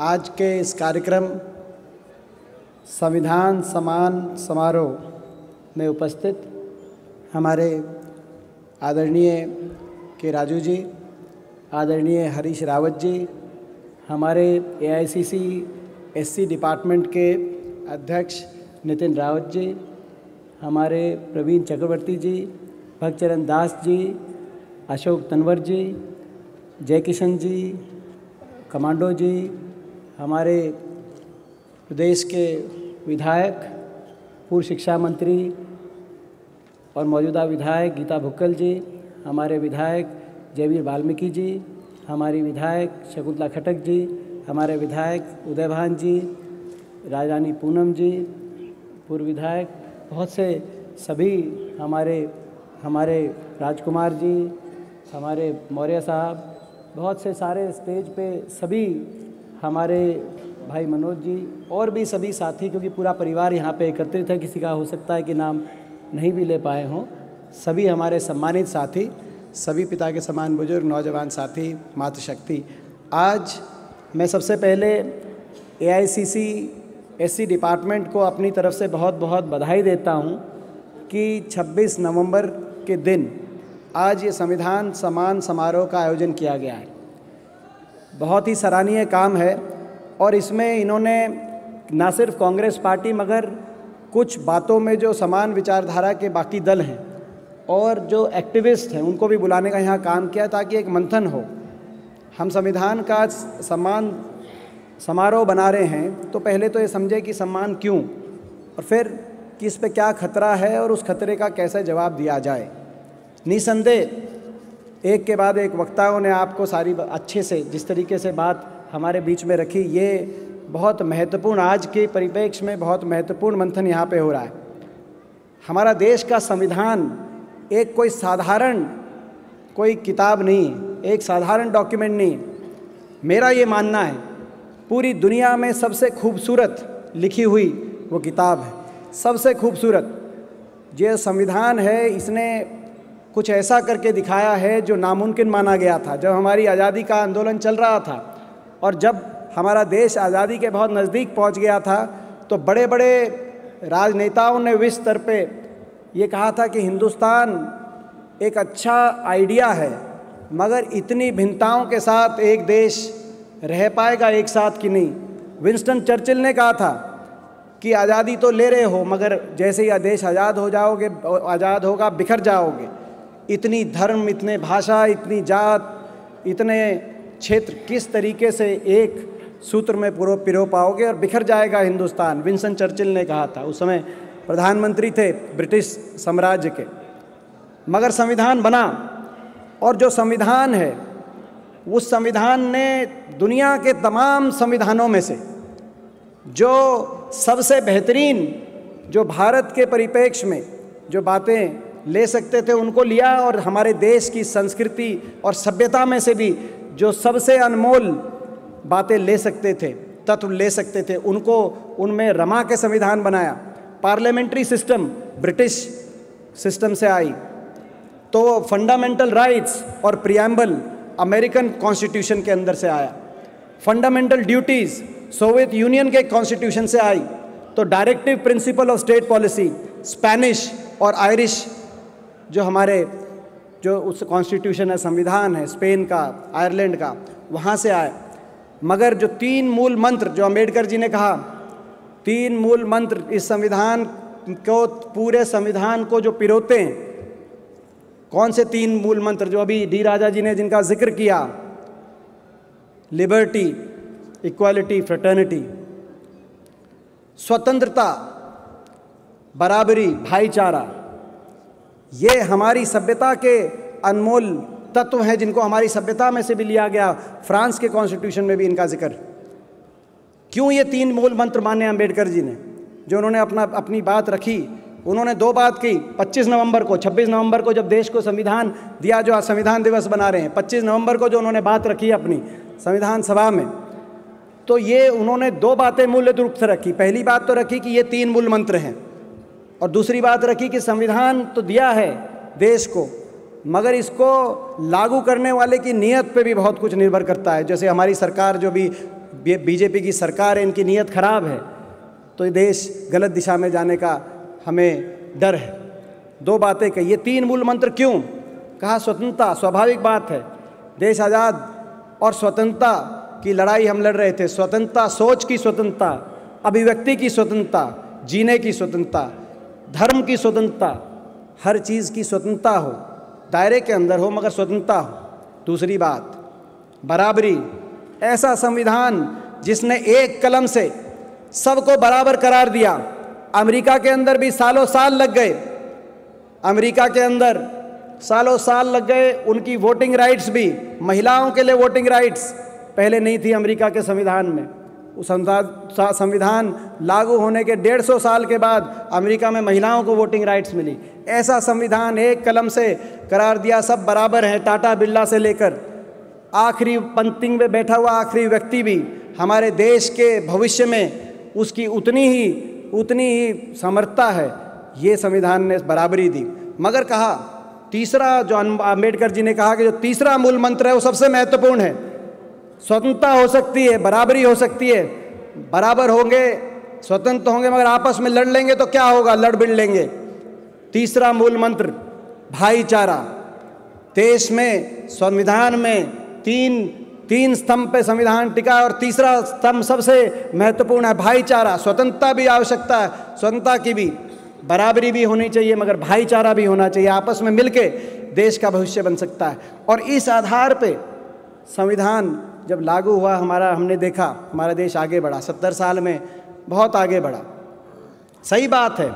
आज के इस कार्यक्रम संविधान सम्मान समारोह में उपस्थित हमारे आदरणीय के राजू जी, आदरणीय हरीश रावत जी, हमारे AICC SC डिपार्टमेंट के अध्यक्ष नितिन रावत जी, हमारे प्रवीण चक्रवर्ती जी, भक्तचरण दास जी, अशोक तनवर जी, जय किशन जी, कमांडो जी, हमारे प्रदेश के विधायक, पूर्व शिक्षा मंत्री और मौजूदा विधायक गीता भुक्कल जी, हमारे विधायक जयवीर वाल्मीकि जी, हमारी विधायक शकुंतला खट्टक जी, हमारे विधायक उदयभान जी, राजरानी पूनम जी, पूर्व विधायक, बहुत से सभी हमारे राजकुमार जी, हमारे मौर्य साहब, बहुत से सारे स्टेज पे सभी हमारे भाई मनोज जी और भी सभी साथी, क्योंकि पूरा परिवार यहाँ पे एकत्रित है, किसी का हो सकता है कि नाम नहीं भी ले पाए हों। सभी हमारे सम्मानित साथी, सभी पिता के समान बुजुर्ग, नौजवान साथी, मातृशक्ति, आज मैं सबसे पहले AICC SC डिपार्टमेंट को अपनी तरफ से बहुत बहुत बधाई देता हूँ कि 26 नवंबर के दिन आज ये संविधान सम्मान समारोह का आयोजन किया गया है। बहुत ही सराहनीय काम है और इसमें इन्होंने ना सिर्फ कांग्रेस पार्टी मगर कुछ बातों में जो समान विचारधारा के बाकी दल हैं और जो एक्टिविस्ट हैं उनको भी बुलाने का यहाँ काम किया ताकि एक मंथन हो। हम संविधान का सम्मान समारोह बना रहे हैं तो पहले तो ये समझे कि सम्मान क्यों और फिर कि इस पे क्या खतरा है और उस खतरे का कैसे जवाब दिया जाए। निसंदेह एक के बाद एक वक्ताओं ने आपको सारी अच्छे से जिस तरीके से बात हमारे बीच में रखी, ये बहुत महत्वपूर्ण, आज के परिप्रेक्ष्य में बहुत महत्वपूर्ण मंथन यहाँ पे हो रहा है। हमारा देश का संविधान एक कोई साधारण कोई किताब नहीं, एक साधारण डॉक्यूमेंट नहीं। मेरा ये मानना है पूरी दुनिया में सबसे खूबसूरत लिखी हुई वो किताब है, सबसे खूबसूरत। ये संविधान है, इसने कुछ ऐसा करके दिखाया है जो नामुमकिन माना गया था। जब हमारी आज़ादी का आंदोलन चल रहा था और जब हमारा देश आज़ादी के बहुत नज़दीक पहुंच गया था तो बड़े बड़े राजनेताओं ने विश्व स्तर पे ये कहा था कि हिंदुस्तान एक अच्छा आइडिया है मगर इतनी भिन्नताओं के साथ एक देश रह पाएगा एक साथ कि नहीं। विंस्टन चर्चिल ने कहा था कि आज़ादी तो ले रहे हो मगर जैसे ही देश आज़ाद होगा बिखर जाओगे। इतनी धर्म, इतने भाषा, इतनी जात, इतने क्षेत्र किस तरीके से एक सूत्र में पिरो पाओगे और बिखर जाएगा हिंदुस्तान। विंस्टन चर्चिल ने कहा था, उस समय प्रधानमंत्री थे ब्रिटिश साम्राज्य के। मगर संविधान बना और जो संविधान है उस संविधान ने दुनिया के तमाम संविधानों में से जो सबसे बेहतरीन, जो भारत के परिप्रेक्ष्य में जो बातें ले सकते थे उनको लिया और हमारे देश की संस्कृति और सभ्यता में से भी जो सबसे अनमोल बातें ले सकते थे, तत्व ले सकते थे, उनको उनमें रमा के संविधान बनाया। पार्लियामेंट्री सिस्टम ब्रिटिश सिस्टम से आई तो फंडामेंटल राइट्स और प्रियम्बल अमेरिकन कॉन्स्टिट्यूशन के अंदर से आया। फंडामेंटल ड्यूटीज़ सोवियत यूनियन के कॉन्स्टिट्यूशन से आई तो directive principle of state policy Spanish और आयरिश जो हमारे जो उस कॉन्स्टिट्यूशन है, संविधान है स्पेन का, आयरलैंड का, वहाँ से आए। मगर जो 3 मूल मंत्र जो अम्बेडकर जी ने कहा, 3 मूल मंत्र इस संविधान को, पूरे संविधान को जो पिरोते हैं, कौन से 3 मूल मंत्र जो अभी डी राजा जी ने जिनका जिक्र किया, लिबर्टी, इक्वालिटी, फ्रेटर्निटी, स्वतंत्रता, बराबरी, भाईचारा, ये हमारी सभ्यता के अनमोल तत्व हैं जिनको हमारी सभ्यता में से भी लिया गया। फ्रांस के कॉन्स्टिट्यूशन में भी इनका जिक्र। क्यों ये 3 मूल मंत्र माने अम्बेडकर जी ने, जो उन्होंने अपनी बात रखी। उन्होंने 2 बात की 25 नवंबर को, 26 नवंबर को जब देश को संविधान दिया, जो आज संविधान दिवस बना रहे हैं, 25 नवंबर को जो उन्होंने बात रखी अपनी संविधान सभा में, तो ये उन्होंने 2 बातें मूल रूप से रखी। पहली बात तो रखी कि ये 3 मूल मंत्र हैं और दूसरी बात रखी कि संविधान तो दिया है देश को मगर इसको लागू करने वाले की नीयत पे भी बहुत कुछ निर्भर करता है। जैसे हमारी सरकार जो भी बीजेपी की सरकार है, इनकी नीयत खराब है, तो ये देश गलत दिशा में जाने का हमें डर है। दो बातें कही, ये 3 मूल मंत्र क्यों कहा? स्वतंत्रता, स्वाभाविक बात है, देश आज़ाद और स्वतंत्रता की लड़ाई हम लड़ रहे थे। स्वतंत्रता, सोच की स्वतंत्रता, अभिव्यक्ति की स्वतंत्रता, जीने की स्वतंत्रता, धर्म की स्वतंत्रता, हर चीज़ की स्वतंत्रता हो, दायरे के अंदर हो मगर स्वतंत्रता हो। दूसरी बात, बराबरी, ऐसा संविधान जिसने एक कलम से सबको बराबर करार दिया। अमेरिका के अंदर भी सालों साल लग गए, अमेरिका के अंदर सालों साल लग गए, उनकी वोटिंग राइट्स भी, महिलाओं के लिए वोटिंग राइट्स पहले नहीं थी अमेरिका के संविधान में। उस संविधान लागू होने के 150 साल के बाद अमेरिका में महिलाओं को वोटिंग राइट्स मिली। ऐसा संविधान एक कलम से करार दिया, सब बराबर हैं, टाटा बिरला से लेकर आखिरी पंक्ति में बैठा हुआ आखिरी व्यक्ति भी हमारे देश के भविष्य में उसकी उतनी ही समर्थता है। ये संविधान ने बराबरी दी। मगर कहा तीसरा, जो अम्बेडकर जी ने कहा कि जो तीसरा मूल मंत्र है वो सबसे महत्वपूर्ण है। स्वतंत्रता हो सकती है, बराबरी हो सकती है, बराबर होंगे, स्वतंत्र होंगे, मगर आपस में लड़ लेंगे तो क्या होगा? लड़ भिड़ लेंगे। तीसरा मूल मंत्र भाईचारा। देश में संविधान में तीन स्तंभ पे संविधान टिका है और तीसरा स्तंभ सबसे महत्वपूर्ण है भाईचारा। स्वतंत्रता भी आवश्यकता है, स्वतंत्रता की भी, बराबरी भी होनी चाहिए, मगर भाईचारा भी होना चाहिए। आपस में मिलके देश का भविष्य बन सकता है। और इस आधार पे संविधान जब लागू हुआ हमने देखा हमारा देश आगे बढ़ा। 70 साल में बहुत आगे बढ़ा। सही बात है,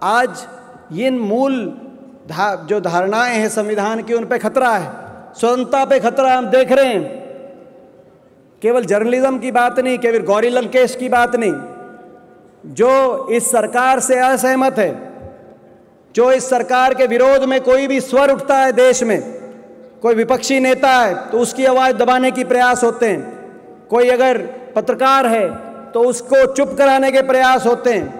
आज ये मूल जो धारणाएं हैं संविधान की, उन पे खतरा है, स्वतंत्रता पे खतरा हम देख रहे हैं। केवल जर्नलिज्म की बात नहीं, केवल गौरी लंकेश की बात नहीं, जो इस सरकार से असहमत है, जो इस सरकार के विरोध में कोई भी स्वर उठता है देश में, कोई विपक्षी नेता है तो उसकी आवाज़ दबाने की प्रयास होते हैं, कोई अगर पत्रकार है तो उसको चुप कराने के प्रयास होते हैं।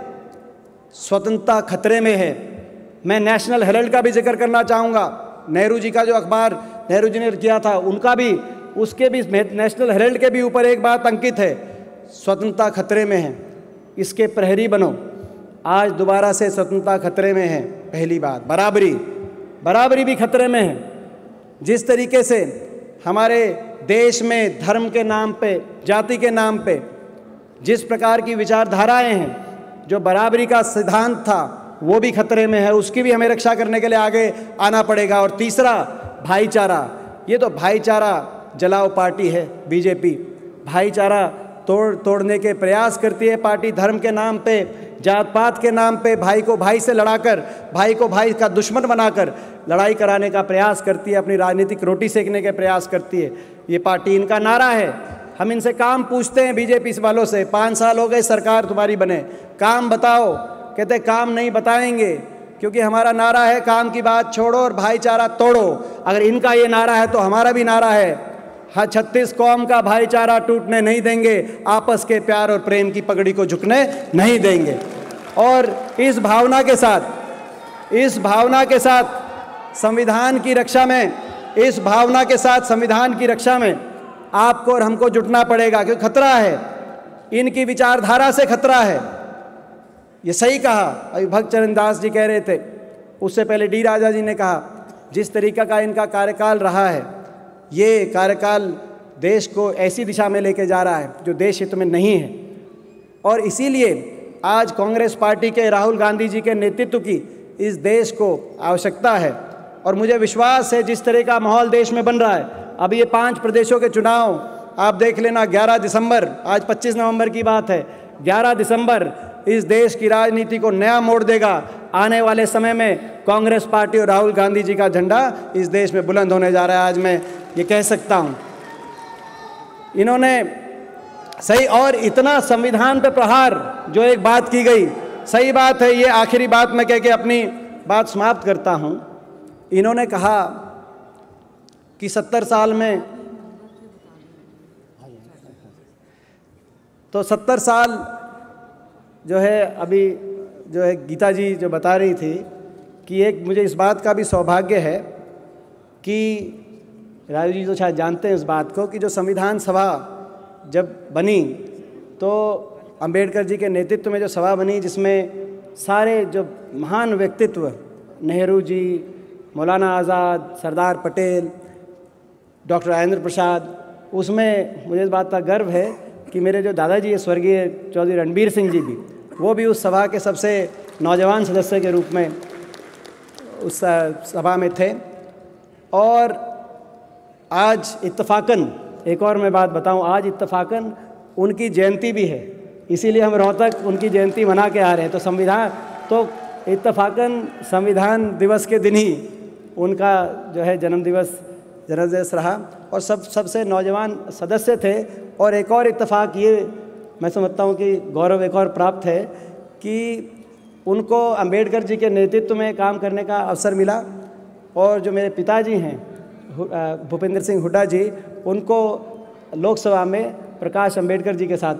स्वतंत्रता खतरे में है। मैं नेशनल हेराल्ड का भी जिक्र करना चाहूँगा। नेहरू जी का जो अखबार नेहरू जी ने किया था, उनका भी, उसके भी, नेशनल हेराल्ड के भी ऊपर एक बात अंकित है, स्वतंत्रता खतरे में है, इसके प्रहरी बनो। आज दोबारा से स्वतंत्रता खतरे में है। पहली बात, बराबरी भी खतरे में है। जिस तरीके से हमारे देश में धर्म के नाम पे, जाति के नाम पे जिस प्रकार की विचारधाराएं हैं, जो बराबरी का सिद्धांत था वो भी खतरे में है, उसकी भी हमें रक्षा करने के लिए आगे आना पड़ेगा। और तीसरा, भाईचारा। ये तो भाईचारा जलाओ पार्टी है बीजेपी। भाईचारा तोड़ने के प्रयास करती है पार्टी। धर्म के नाम पे, जात पात के नाम पे भाई को भाई से लड़ाकर, भाई को भाई का दुश्मन बनाकर लड़ाई कराने का प्रयास करती है, अपनी राजनीतिक रोटी सेकने के प्रयास करती है ये पार्टी। इनका नारा है, हम इनसे काम पूछते हैं बीजेपी वालों से, 5 साल हो गए सरकार तुम्हारी बने, काम बताओ। कहते काम नहीं बताएंगे, क्योंकि हमारा नारा है काम की बात छोड़ो और भाईचारा तोड़ो। अगर इनका ये नारा है तो हमारा भी नारा है, हाँ, 36 कौम का भाईचारा टूटने नहीं देंगे, आपस के प्यार और प्रेम की पगड़ी को झुकने नहीं देंगे। और इस भावना के साथ संविधान की रक्षा में आपको और हमको जुटना पड़ेगा, क्योंकि खतरा है, इनकी विचारधारा से खतरा है। ये सही कहा अभी भक्त चरण दास जी कह रहे थे, उससे पहले डी राजा जी ने कहा, जिस तरीका का इनका कार्यकाल रहा है, ये कार्यकाल देश को ऐसी दिशा में लेके जा रहा है जो देश हित में नहीं है। और इसीलिए आज कांग्रेस पार्टी के राहुल गांधी जी के नेतृत्व की इस देश को आवश्यकता है। और मुझे विश्वास है जिस तरह का माहौल देश में बन रहा है, अब ये 5 प्रदेशों के चुनाव आप देख लेना, 11 दिसंबर, आज 25 नवंबर की बात है, 11 दिसंबर इस देश की राजनीति को नया मोड़ देगा। आने वाले समय में कांग्रेस पार्टी और राहुल गांधी जी का झंडा इस देश में बुलंद होने जा रहा है, आज मैं ये कह सकता हूँ। इन्होंने सही, और इतना संविधान पे प्रहार, जो एक बात की गई, सही बात है। ये आखिरी बात मैं कह के अपनी बात समाप्त करता हूँ। इन्होंने कहा कि 70 साल में, तो 70 साल जो है, अभी जो है गीता जी जो बता रही थी कि एक मुझे इस बात का भी सौभाग्य है कि राजू जी तो शायद जानते हैं इस बात को, कि जो संविधान सभा जब बनी तो अंबेडकर जी के नेतृत्व में जो सभा बनी, जिसमें सारे जो महान व्यक्तित्व, नेहरू जी, मौलाना आज़ाद, सरदार पटेल, डॉक्टर राजेंद्र प्रसाद, उसमें मुझे इस बात का गर्व है कि मेरे जो दादाजी है स्वर्गीय चौधरी रणबीर सिंह जी भी, वो भी उस सभा के सबसे नौजवान सदस्य के रूप में उस सभा में थे। और आज इत्तफाकन, एक और मैं बात बताऊं, आज इत्तफाकन उनकी जयंती भी है, इसीलिए हम रोहतक उनकी जयंती मना के आ रहे हैं। तो संविधान, तो इत्तफाकन संविधान दिवस के दिन ही उनका जो है जन्मदिवस रहा और सबसे नौजवान सदस्य थे। और एक और इत्तेफाक ये मैं समझता हूँ कि गौरव एक और प्राप्त है कि उनको अंबेडकर जी के नेतृत्व में काम करने का अवसर मिला। और जो मेरे पिताजी हैं भूपेंद्र सिंह हुड्डा जी, उनको लोकसभा में प्रकाश अंबेडकर जी के साथ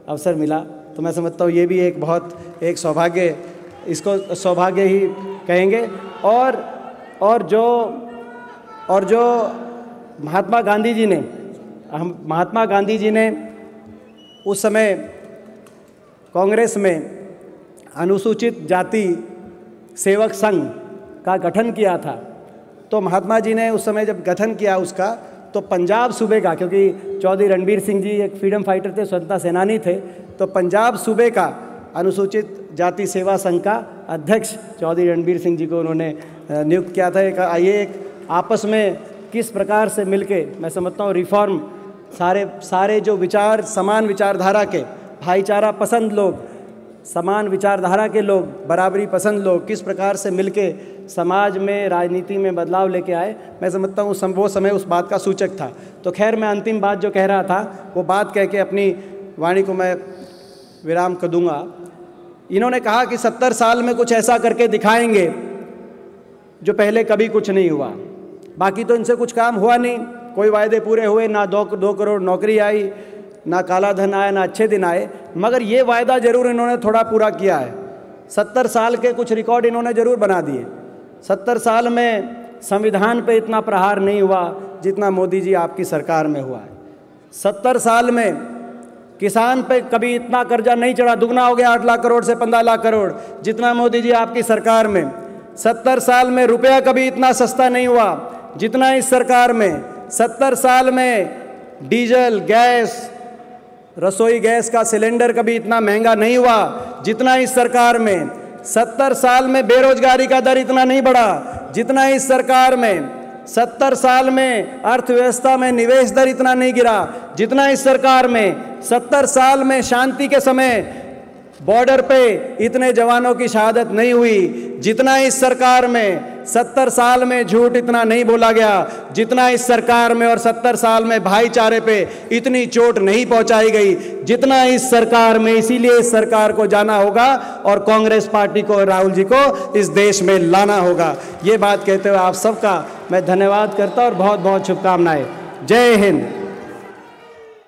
अवसर मिला। तो मैं समझता हूँ ये भी एक बहुत एक सौभाग्य, इसको सौभाग्य ही कहेंगे। और जो महात्मा गांधी जी ने उस समय कांग्रेस में अनुसूचित जाति सेवक संघ का गठन किया था, तो महात्मा जी ने उस समय जब गठन किया उसका, तो पंजाब सूबे का, क्योंकि चौधरी रणबीर सिंह जी एक फ्रीडम फाइटर थे, स्वतंत्रता सेनानी थे, तो पंजाब सूबे का अनुसूचित जाति सेवा संघ का अध्यक्ष चौधरी रणबीर सिंह जी को उन्होंने नियुक्त किया था। एक आपस में किस प्रकार से मिलके, मैं समझता हूँ रिफॉर्म, सारे जो विचार, समान विचारधारा के, भाईचारा पसंद लोग, समान विचारधारा के लोग, बराबरी पसंद लोग किस प्रकार से मिलके समाज में, राजनीति में बदलाव लेके आए, मैं समझता हूँ वो समय उस बात का सूचक था। तो खैर, मैं अंतिम बात जो कह रहा था वो बात कह के अपनी वाणी को मैं विराम कर दूंगा। इन्होंने कहा कि 70 साल में कुछ ऐसा करके दिखाएंगे जो पहले कभी कुछ नहीं हुआ। बाकी तो इनसे कुछ काम हुआ नहीं, कोई वायदे पूरे हुए ना, 2 करोड़ नौकरी आई, ना काला धन आया, ना अच्छे दिन आए, मगर ये वायदा जरूर इन्होंने थोड़ा पूरा किया है। 70 साल के कुछ रिकॉर्ड इन्होंने जरूर बना दिए। 70 साल में संविधान पे इतना प्रहार नहीं हुआ जितना मोदी जी आपकी सरकार में हुआ है। 70 साल में किसान पे कभी इतना कर्जा नहीं चढ़ा, दुगना हो गया 8 लाख करोड़ से 15 लाख करोड़ जितना मोदी जी आपकी सरकार में। 70 साल में रुपया कभी इतना सस्ता नहीं हुआ जितना इस सरकार में। 70 साल में डीजल, गैस, रसोई गैस का सिलेंडर कभी इतना महंगा नहीं हुआ जितना इस सरकार में। 70 साल में बेरोजगारी का दर इतना नहीं बढ़ा जितना इस सरकार में। 70 साल में अर्थव्यवस्था में निवेश दर इतना नहीं गिरा जितना इस सरकार में। 70 साल में शांति के समय बॉर्डर पे इतने जवानों की शहादत नहीं हुई जितना इस सरकार में। 70 साल में झूठ इतना नहीं बोला गया जितना इस सरकार में। और 70 साल में भाईचारे पे इतनी चोट नहीं पहुंचाई गई जितना इस सरकार में। इसीलिए इस सरकार को जाना होगा और कांग्रेस पार्टी को, राहुल जी को इस देश में लाना होगा। ये बात कहते हुए आप सबका मैं धन्यवाद करता और बहुत बहुत शुभकामनाएं। जय हिंद।